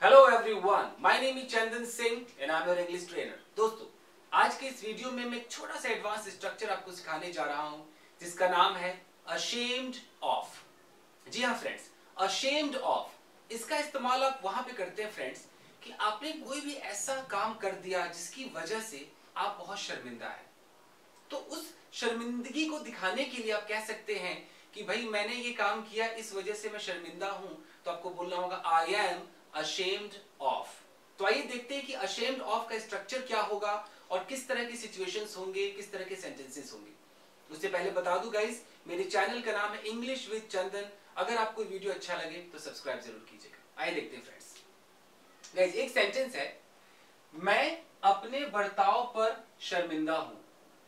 Hello everyone, my name is Chandan Singh and I am your English trainer. दोस्तों, आज के इस वीडियो में मैं एक छोटा सा एडवांस स्ट्रक्चर आपको सिखाने जा रहा हूं जिसका नाम है अशेम्ड ऑफ। जी हाँ फ्रेंड्स, अशेम्ड ऑफ इसका इस्तेमाल आप वहां पे करते हैं फ्रेंड्स कि आपने कोई भी ऐसा काम कर दिया जिसकी वजह से आप बहुत शर्मिंदा है। तो उस शर्मिंदगी को दिखाने के लिए आप कह सकते हैं कि भाई मैंने ये काम किया, इस वजह से मैं शर्मिंदा हूं। तो आपको बोलना होगा आई एम ashamed of। तो आइए देखते हैं कि ashamed of का स्ट्रक्चर क्या होगा और किस तरह की सिचुएशंस होंगे, किस तरह के सेंटेंसेस होंगे। उससे पहले बता दूं गाइस, मेरे चैनल का नाम है इंग्लिश विद चंदन। अगर आपको वीडियो अच्छा लगे तो सब्सक्राइब जरूर कीजिएगा। आइए देखते हैं फ्रेंड्स। गाइस, एक सेंटेंस है, मैं अपने बर्ताव पर शर्मिंदा हूं।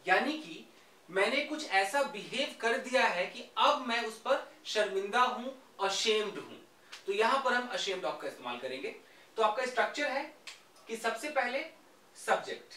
यानी कि मैंने कुछ ऐसा बिहेव कर दिया है कि अब मैं उस पर शर्मिंदा हूं, ashamed हूं। तो यहां पर हम ashamed of का इस्तेमाल करेंगे। तो आपका स्ट्रक्चर है कि सबसे पहले सब्जेक्ट,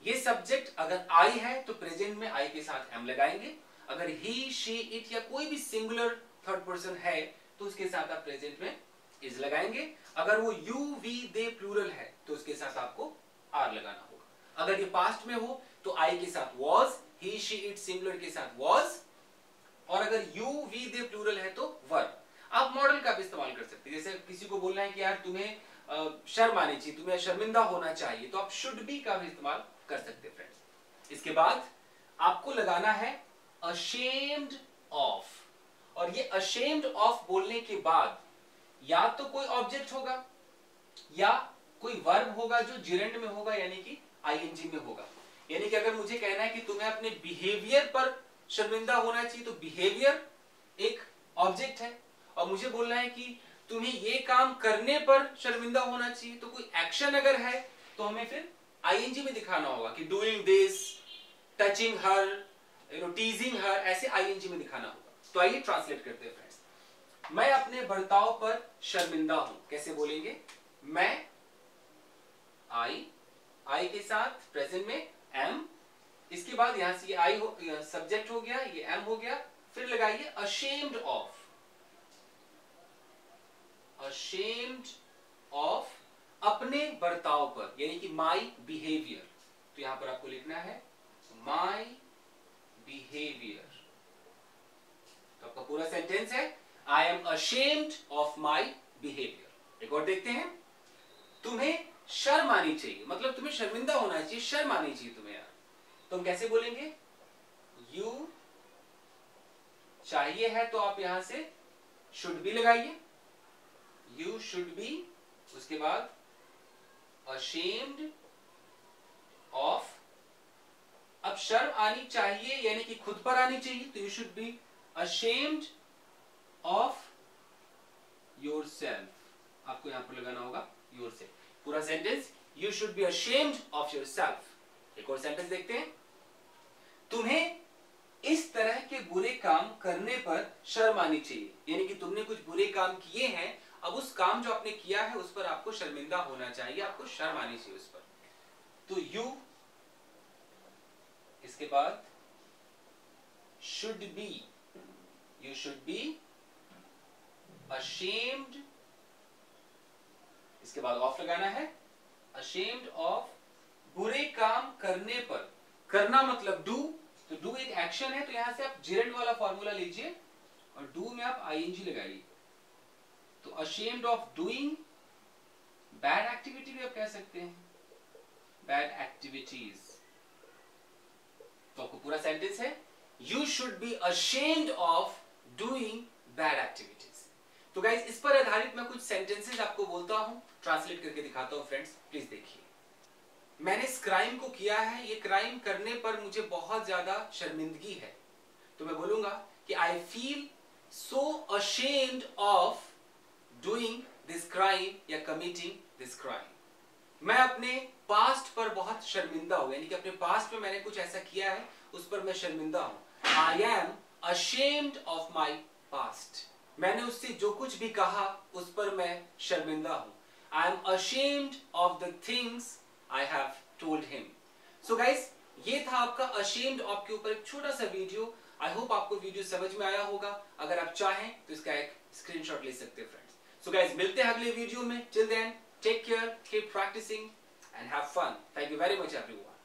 ये सब्जेक्ट अगर I है तो प्रेजेंट में I के साथ am लगाएंगे। अगर he, she, it या कोई भी सिंगुलर थर्ड पर्सन है तो उसके साथ आप प्रेजेंट में is लगाएंगे। अगर वो you, we, they प्लूरल है तो उसके साथ आपको are लगाना होगा। अगर ये पास्ट में हो तो I के साथ was, he, she, it singular के साथ was, और अगर you, we, they प्लूरल है तो were। आप मॉडल का भी इस्तेमाल कर सकते हैं। जैसे किसी को बोलना है कि यार तुम्हें शर्म आनी चाहिए, तुम्हें शर्मिंदा होना चाहिए, तो आप शुड बी का भी इस्तेमाल कर सकते हैं फ्रेंड्स। इसके बाद आपको लगाना है ashamed of, और ये ashamed of बोलने के बाद या तो कोई ऑब्जेक्ट होगा या कोई वर्ब होगा जो जिरेंड में होगा, यानी कि आईएनजी में होगा। यानी कि अगर मुझे कहना है कि तुम्हें अपने बिहेवियर पर शर्मिंदा होना चाहिए तो बिहेवियर एक ऑब्जेक्ट है, और मुझे बोलना है कि तुम्हें ये काम करने पर शर्मिंदा होना चाहिए तो कोई एक्शन अगर है तो हमें फिर आईएनजी में दिखाना होगा कि doing this, touching her, teasing her, ऐसे आईएनजी में दिखाना होगा। तो आइए ट्रांसलेट करते हैं फ्रेंड्स। मैं अपने बर्ताव पर शर्मिंदा हूं, कैसे बोलेंगे? मैं आई के साथ प्रेजेंट में एम, इसके बाद यहां से ये आई हो, सब्जेक्ट हो गया, ये एम हो गया, फिर लगाइए ashamed of, ashamed of अपने बर्ताव पर, यानी कि my behavior। तो यहां पर आपको लिखना है my behavior। तो आपका पूरा सेंटेंस है I am ashamed of my behavior। एक और देखते हैं, तुम्हें शर्म आनी चाहिए, मतलब तुम्हें शर्मिंदा होना चाहिए, शर्म आनी चाहिए तुम्हें यार। तो हम कैसे बोलेंगे? you चाहिए है तो आप यहां से should be लगाइए, you should be, उसके बाद ashamed of। अब शर्म आनी चाहिए यानी कि खुद पर आनी चाहिए, तो you should be ashamed of yourself। आपको यहां पर लगाना होगा yourself। पूरा sentence you should be ashamed of yourself। एक और सेंटेंस देखते हैं, तुम्हें इस तरह के बुरे काम करने पर शर्म आनी चाहिए, यानी कि तुमने कुछ बुरे काम किए हैं, अब उस काम जो आपने किया है उस पर आपको शर्मिंदा होना चाहिए, आपको शर्म आनी चाहिए उस पर। तो you, इसके बाद should be, you should be ashamed, इसके बाद ऑफ लगाना है, ashamed of बुरे काम करने पर। करना मतलब do, तो डू एक एक्शन है, तो यहां से आप जिरेंड वाला फॉर्मूला लीजिए और डू में आप आईएनजी लगाइए। तो ashamed of doing bad activity भी आप कह सकते हैं, बैड एक्टिविटीज। तो आपको पूरा सेंटेंस है you should be ashamed of doing bad activities। तो गाइस, इस पर आधारित मैं कुछ सेंटेंसेस आपको बोलता हूं, ट्रांसलेट करके दिखाता हूं फ्रेंड्स, प्लीज देखिए। मैंने इस क्राइम को किया है, ये क्राइम करने पर मुझे बहुत ज्यादा शर्मिंदगी है। तो मैं बोलूंगा कि I feel so ashamed of doing this crime या committing this crime। मैं अपने पास्ट पर बहुत शर्मिंदा हूं, यानी कि अपने पास्ट में मैंने कुछ ऐसा किया है उस पर मैं शर्मिंदा हूं। I am ashamed of my past। मैंने उससे जो कुछ भी कहा उस पर मैं शर्मिंदा हूं। I am ashamed of the things I have told him। So guys, ये था आपका ashamed of के ऊपर एक छोटा सा वीडियो। आई होप आपको वीडियो समझ में आया होगा। अगर आप चाहें तो इसका एक स्क्रीनशॉट ले सकते हैं फ्रेंड्स। सो गाइस, मिलते हैं अगले वीडियो में. Till then, take care, keep practicing and have fun. Thank you very much everyone.